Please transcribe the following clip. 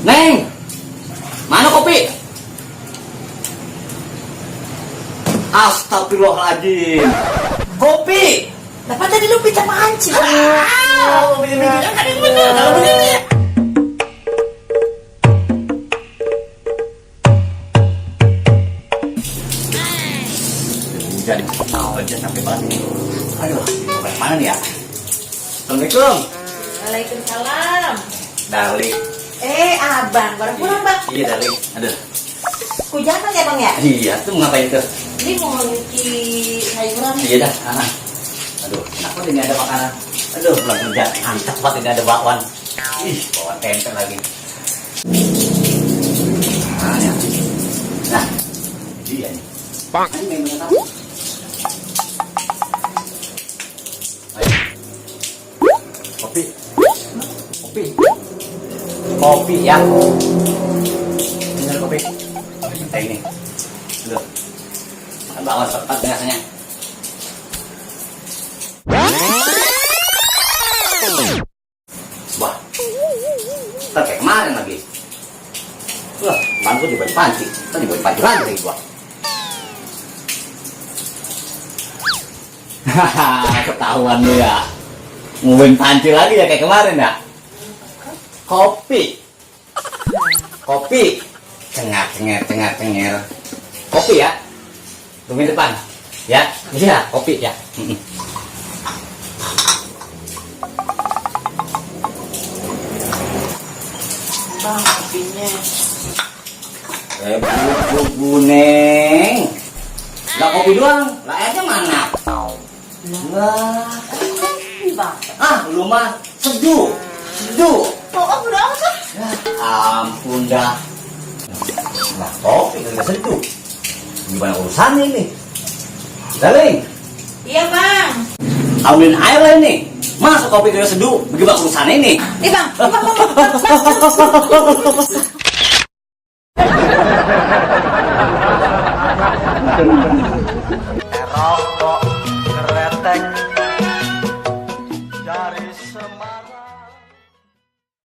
Neng, mana kopi? Astagfirullahaladzim. Kopi. Dapat tadi lu pinjam mancing. Pinjam-pinjam kan yang bener. Kalau begini. Hujan, hujan sampai balik. Aduh, ini mana nih ya? Assalamualaikum. Waalaikumsalam. Darling. Abang, baru pulang bang. Iya, darling. Aduh. Hujanan ya bang ya? Iya, tuh mau ngapain tuh? Ini mau nyuci sayuran. Iya dah. Aduh, kenapa ini ada makanan? Aduh, pulang kerja. Mantap banget ini ada bakwan. Ih, bakwan tempe lagi. Nah, ya. Nah, dia nih. Bang. Ini memang tahu. Ayo. Kopi. Kopi. Kopi ya. Ini ada kopi. Kita ini. Aduh. Makan bakwan cepat biasanya. Wah, ntar kayak kemarin lagi. Wah, kemarin gue dibuat panci. Ntar dibuat panci lagi gua. Hahaha, ketahuan lu ya. Ngubuin panci lagi ya kayak kemarin ya. Kopi. Kopi. Cengar. Kopi ya. Tungguin depan. Ya, iya, kopi ya. Bang, kopinya. Bu Neng. Lah kopi doang, lah airnya mana? Wah, Ini bang. lu mah seduh. Oh, berapa sih? Ya ampun dah. Nah, kopi udah seduh. Gimana urusannya ini? Darling, Iya bang. ambilin air lah ini. Masa kopi udah seduh, bagaimana urusannya ini? Bang. Rokok.